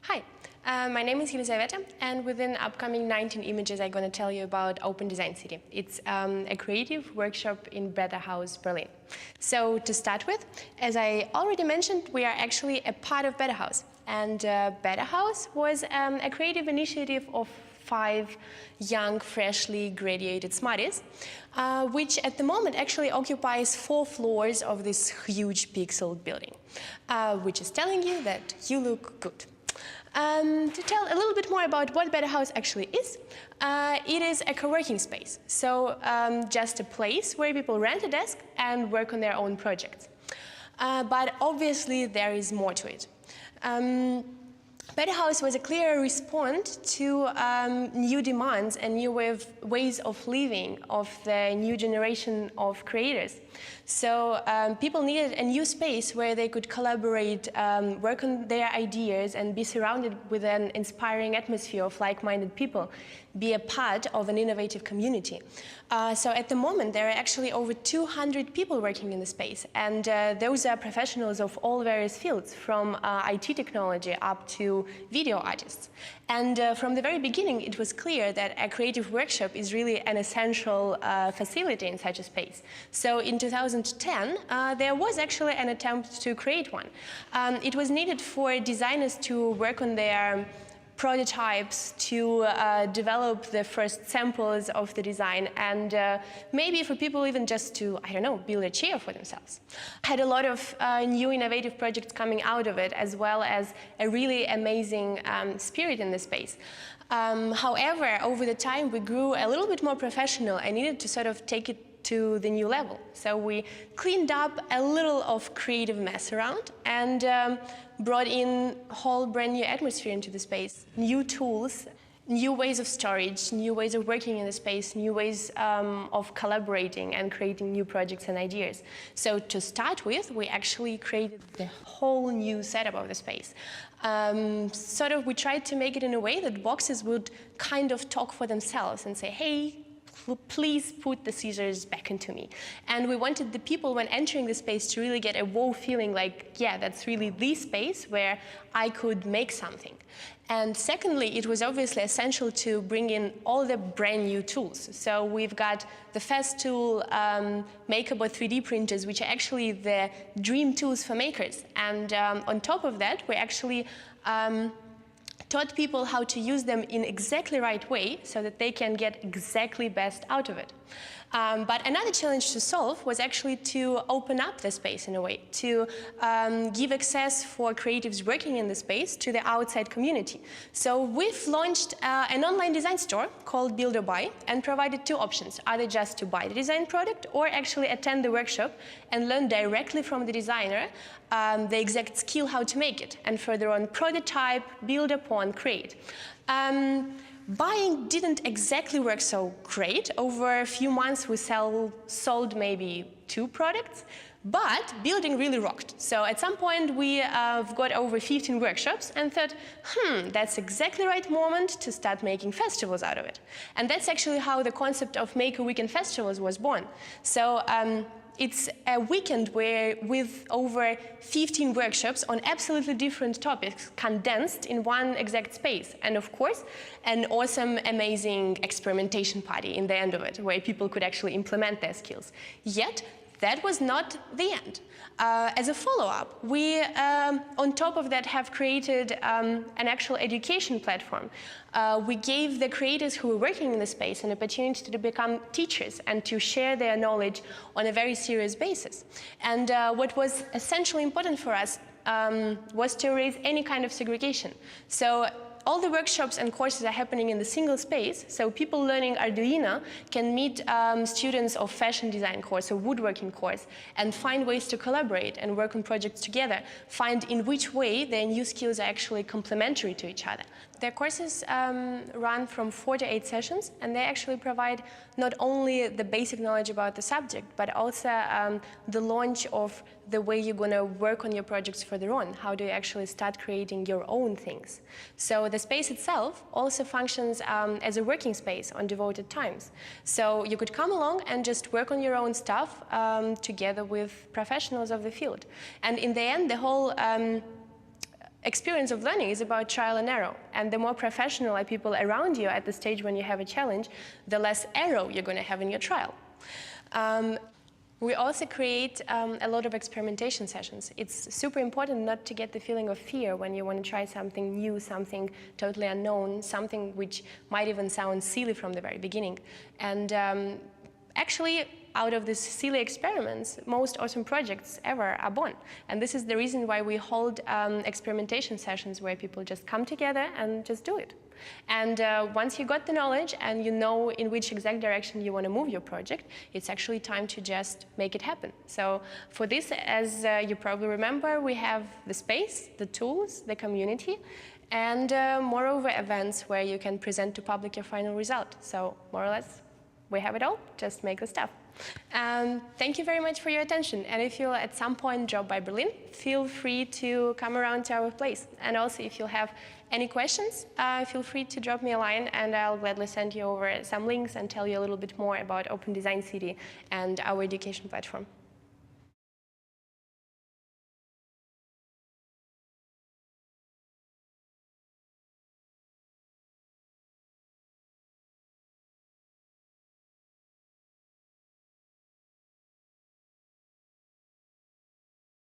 Hi, my name is Lisbon, and within upcoming 19 images I'm going to tell you about Open Design City. It's a creative workshop in betahaus, Berlin. So to start with, as I already mentioned, we are actually a part of betahaus. And betahaus was a creative initiative of 5 young, freshly graduated smarties, which at the moment actually occupies 4 floors of this huge pixeled building, which is telling you that you look good. To tell a little bit more about what betahaus actually is, it is a co-working space, so just a place where people rent a desk and work on their own projects. But obviously there is more to it. Betahaus was a clear response to new demands and new ways of living of the new generation of creators. So people needed a new space where they could collaborate, work on their ideas, and be surrounded with an inspiring atmosphere of like-minded people, be a part of an innovative community. So at the moment, there are actually over 200 people working in the space, and those are professionals of all various fields, from IT technology up to video artists. And from the very beginning, it was clear that a creative workshop is really an essential facility in such a space. So in 2010, there was actually an attempt to create one. It was needed for designers to work on their prototypes, to develop the first samples of the design, and maybe for people even just to, I don't know, build a chair for themselves. Had a lot of new innovative projects coming out of it, as well as a really amazing spirit in the space. However, over the time, we grew a little bit more professional and needed to sort of take it to the new level. So we cleaned up a little of creative mess around and brought in a whole brand new atmosphere into the space. New tools, new ways of storage, new ways of working in the space, new ways of collaborating and creating new projects and ideas. So to start with, we actually created the whole new setup of the space. We tried to make it in a way that boxes would kind of talk for themselves and say, hey, please put the scissors back into me. And we wanted the people, when entering the space, to really get a wow feeling like, yeah, that's really the space where I could make something. And secondly, it was obviously essential to bring in all the brand new tools. So we've got the fast tool, MakerBot 3D printers, which are actually the dream tools for makers. And on top of that, we actually taught people how to use them in exactly right way so that they can get exactly best out of it. But another challenge to solve was actually to open up the space in a way, to give access for creatives working in the space to the outside community. So we've launched an online design store called Build or Buy and provided 2 options, either just to buy the design product or actually attend the workshop and learn directly from the designer the exact skill how to make it, and further on prototype, build upon, create. Buying didn't exactly work so great. Over a few months we sold maybe 2 products, but building really rocked. So at some point we got over 15 workshops and thought, that's exactly the right moment to start making festivals out of it. And that's actually how the concept of Maker Weekend Festivals was born. So it's a weekend where with over 15 workshops on absolutely different topics condensed in one exact space. And of course, an awesome, amazing experimentation party in the end of it, where people could actually implement their skills. Yet, that was not the end. As a follow-up, we, on top of that, have created an actual education platform. We gave the creators who were working in the space an opportunity to become teachers and to share their knowledge on a very serious basis. And what was essentially important for us was to erase any kind of segregation. So all the workshops and courses are happening in the single space, so people learning Arduino can meet students of fashion design course or woodworking course and find ways to collaborate and work on projects together, find in which way their new skills are actually complementary to each other. Their courses run from 4 to 8 sessions, and they actually provide not only the basic knowledge about the subject, but also the launch of the way you're going to work on your projects further on. How do you actually start creating your own things? So the space itself also functions as a working space on devoted times. So you could come along and just work on your own stuff together with professionals of the field. And in the end, the whole experience of learning is about trial and error. And the more professional are people around you at the stage when you have a challenge, the less error you're going to have in your trial. We also create a lot of experimentation sessions. It's super important not to get the feeling of fear when you want to try something new, something totally unknown, something which might even sound silly from the very beginning. And actually, out of these silly experiments, most awesome projects ever are born. And this is the reason why we hold experimentation sessions where people just come together and just do it. And once you got the knowledge and you know in which exact direction you want to move your project, it's actually time to just make it happen. So for this, as you probably remember, we have the space, the tools, the community, and moreover events where you can present to public your final result. So more or less, we have it all, just make the stuff. Thank you very much for your attention. And if you'll at some point drop by Berlin, feel free to come around to our place. And also if you'll have any questions, feel free to drop me a line and I'll gladly send you over some links and tell you a little bit more about Open Design City and our education platform.